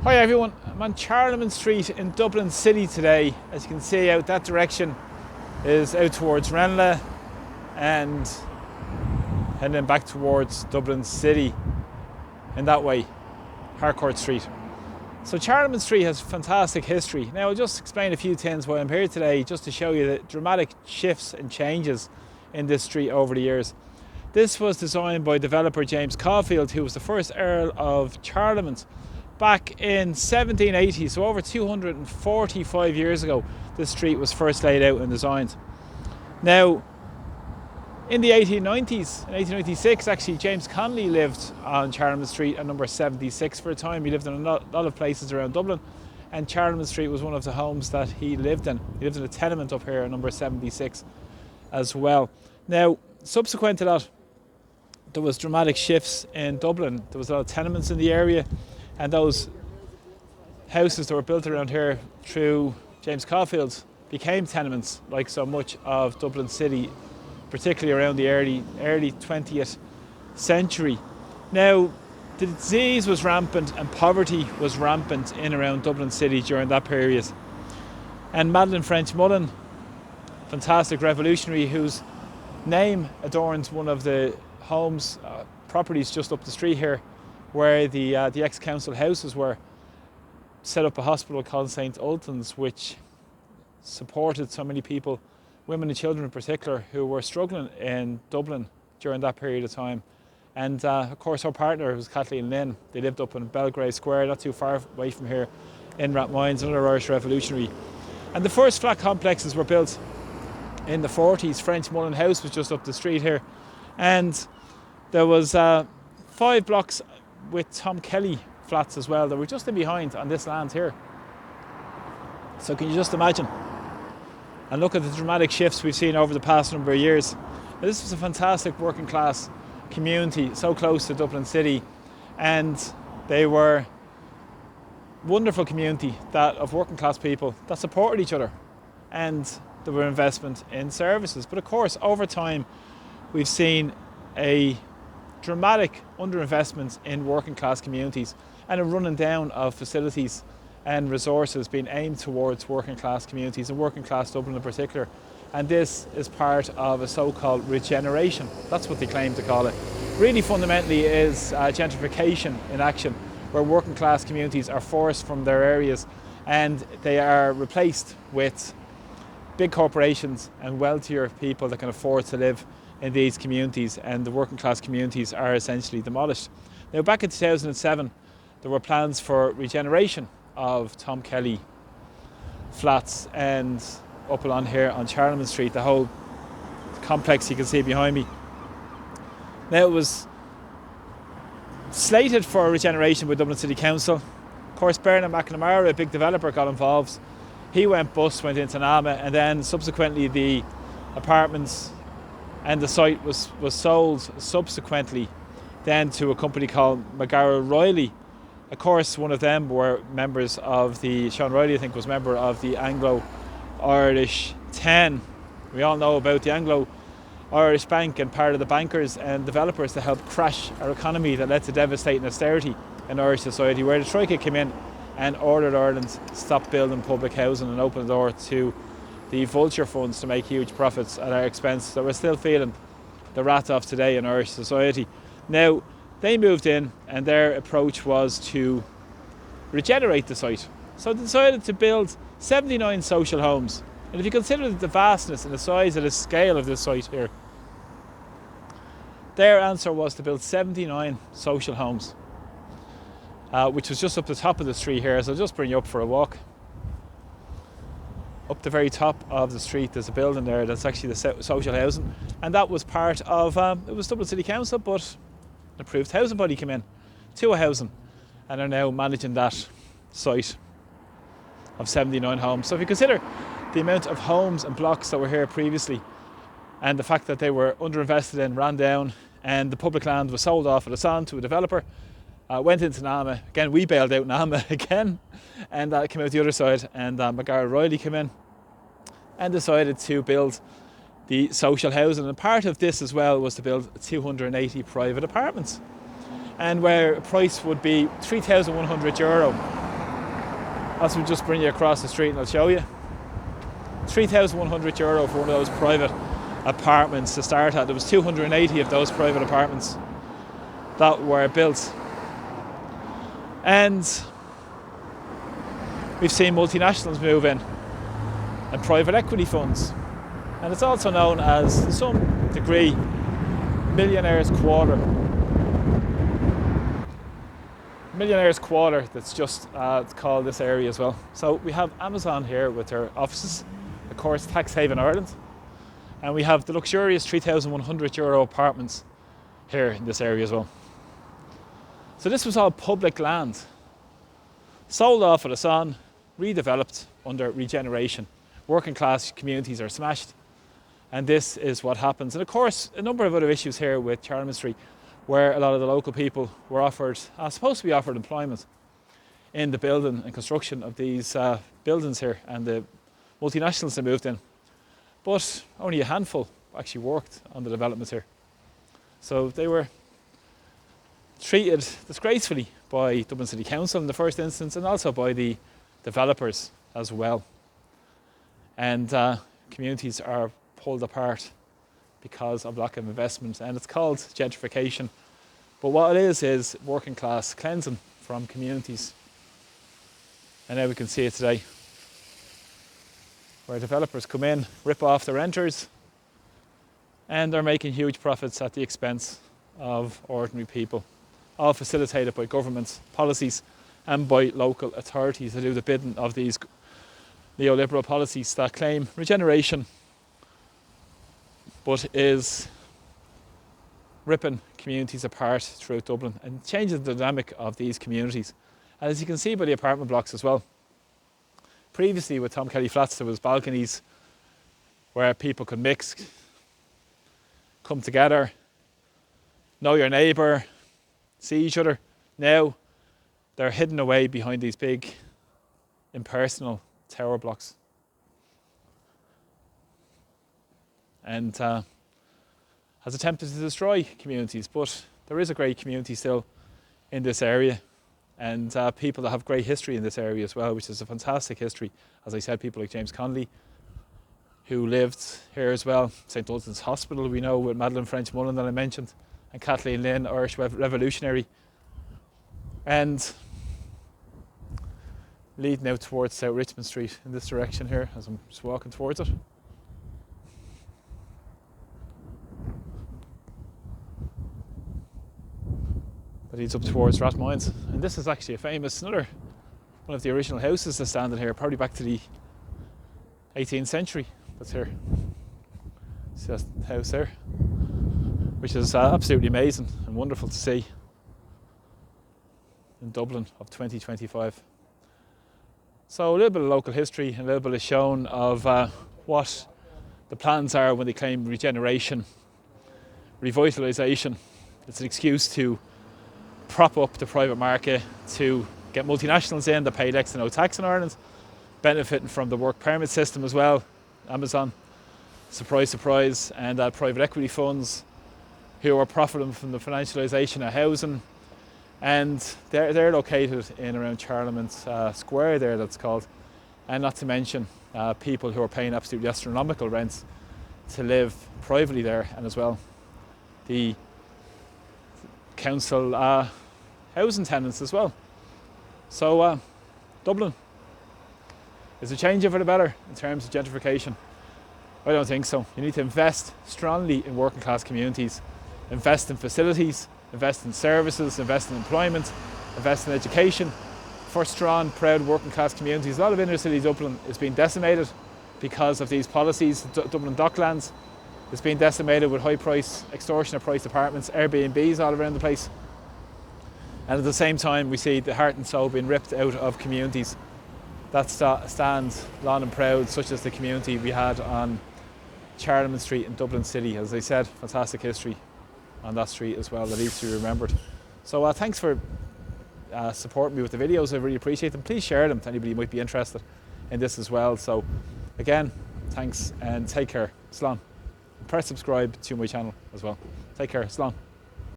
Hi everyone, I'm on Charlemont Street in Dublin City today. As you can see out that direction is out towards Ranelagh and then back towards Dublin City in that way, Harcourt Street. So Charlemont Street has fantastic history. Now I'll just explain a few things why I'm here today, just to show you the dramatic shifts and changes in this street over the years. This was designed by developer James Caulfield, who was the first Earl of Charlemont. Back in 1780, so over 245 years ago, this street was first laid out and designed. Now, in the 1890s, in 1896, actually, James Connolly lived on Charlemont Street at number 76 for a time. He lived in a lot of places around Dublin, and Charlemont Street was one of the homes that he lived in. He lived in a tenement up here at number 76 as well. Now, subsequent to that, there was dramatic shifts in Dublin. There was a lot of tenements in the area, and those houses that were built around here through James Caulfield became tenements, like so much of Dublin City, particularly around the early 20th century. Now, the disease was rampant and poverty was rampant in around Dublin City during that period. And Madeleine French Mullen, fantastic revolutionary whose name adorns one of the homes, properties just up the street here, where the ex-council houses were, set up a hospital called St. Ultan's, which supported so many people, women and children in particular, who were struggling in Dublin during that period of time. And of course her partner was Kathleen Lynn. They lived up in Belgrave Square, not too far away from here, in Rathmines, another Irish revolutionary. And the first flat complexes were built in the 40s. French Mullen House was just up the street here. And there was 5 blocks with Tom Kelly flats as well that were just in behind on this land here. So can you just imagine? And look at the dramatic shifts we've seen over the past number of years. Now, this was a fantastic working class community, so close to Dublin City, and they were wonderful community of working class people that supported each other, and there were investment in services. But of course, over time, we've seen a dramatic underinvestment in working class communities and a running down of facilities and resources being aimed towards working class communities and working class Dublin in particular. And this is part of a so-called regeneration. That's what they claim to call it. Really fundamentally is gentrification in action, where working class communities are forced from their areas and they are replaced with big corporations and wealthier people that can afford to live in these communities, and the working class communities are essentially demolished. Now, back in 2007, there were plans for regeneration of Tom Kelly flats and up along here on Charlemont Street, the whole complex you can see behind me. Now, it was slated for regeneration by Dublin City Council. Of course, Bernard McNamara, a big developer, got involved. He went bust, went into NAMA, and then subsequently the apartments and the site was sold subsequently then to a company called McGarrell Riley. Of course, one of them were members of Sean Riley, I think, was member of the Anglo-Irish 10. We all know about the Anglo-Irish Bank and part of the bankers and developers that helped crash our economy, that led to devastating austerity in Irish society, where the Troika came in and ordered Ireland to stop building public housing and open the door to the vulture funds to make huge profits at our expense. So we're still feeling the wrath of today in Irish society. Now, they moved in and their approach was to regenerate the site. So they decided to build 79 social homes. And if you consider the vastness and the size of the scale of this site here, their answer was to build 79 social homes, which was just up the top of the street here. So I'll just bring you up for a walk. Up the very top of the street, there's a building there that's actually the social housing, and that was part of, it was Dublin City Council, but an approved housing body came in to a housing and are now managing that site of 79 homes. So if you consider the amount of homes and blocks that were here previously, and the fact that they were underinvested in, ran down, and the public land was sold off at a son to a developer, went into NAMA. Again, we bailed out NAMA again, and came out the other side, and McGarrell Riley came in and decided to build the social housing. And part of this as well was to build 280 private apartments, and where a price would be €3,100 As we just bring you across the street and I'll show you. €3,100 for one of those private apartments to start at. There was 280 of those private apartments that were built. And we've seen multinationals move in and private equity funds. And it's also known as, to some degree, Millionaire's Quarter. Millionaire's Quarter, that's just it's called this area as well. So we have Amazon here with their offices, of course tax haven Ireland, and we have the luxurious €3,100 apartments here in this area as well. So this was all public land, sold off at us on, redeveloped under regeneration. Working class communities are smashed, and this is what happens. And of course a number of other issues here with Charlemont Street, where a lot of the local people were offered, supposed to be offered employment in the building and construction of these buildings here, and the multinationals that moved in. But only a handful actually worked on the developments here. So they were treated disgracefully by Dublin City Council in the first instance, and also by the developers as well. And communities are pulled apart because of lack of investment, and it's called gentrification. But what it is working class cleansing from communities. And now we can see it today, where developers come in, rip off the renters, and they're making huge profits at the expense of ordinary people, all facilitated by government's policies and by local authorities that do the bidding of these neoliberal policies that claim regeneration, but is ripping communities apart throughout Dublin and changing the dynamic of these communities. And as you can see by the apartment blocks as well, previously with Tom Kelly Flats there was balconies where people could mix, come together, know your neighbour, see each other. Now they're hidden away behind these big impersonal tower blocks. And has attempted to destroy communities, but there is a great community still in this area, and people that have great history in this area as well, which is a fantastic history. As I said, people like James Connolly, who lived here as well. St Dunstan's Hospital, we know, with Madeleine French Mullen that I mentioned, and Kathleen Lynn, Irish revolutionary. And leading out towards South Richmond Street in this direction here as I'm just walking towards it. That leads up towards Rathmines. And this is actually a famous, another one of the original houses that's standing here, probably back to the 18th century. That's here. See that house there, which is absolutely amazing and wonderful to see in Dublin of 2025. So a little bit of local history, a little bit of shown of what the plans are when they claim regeneration, revitalisation. It's an excuse to prop up the private market, to get multinationals in that pay next to no tax in Ireland, benefiting from the work permit system as well. Amazon, surprise, surprise, and private equity funds who are profiting from the financialisation of housing. And they're located in around Charlemont Square there, that's called. And not to mention people who are paying absolutely astronomical rents to live privately there, and as well the council housing tenants as well. So Dublin, is it changing for the better in terms of gentrification? I don't think so. You need to invest strongly in working class communities, invest in facilities, invest in services, invest in employment, invest in education for strong, proud working class communities. A lot of inner city Dublin is being decimated because of these policies. Dublin Docklands is being decimated with high price, extortionate price apartments, Airbnbs all around the place. And at the same time we see the heart and soul being ripped out of communities that stand long and proud, such as the community we had on Charlemont Street in Dublin City. As I said, fantastic history on that street as well that needs to be remembered. So thanks for supporting me with the videos. I really appreciate them. Please share them to anybody who might be interested in this as well. So again, thanks and take care. Slán. Press subscribe to my channel as well. Take care. Slán.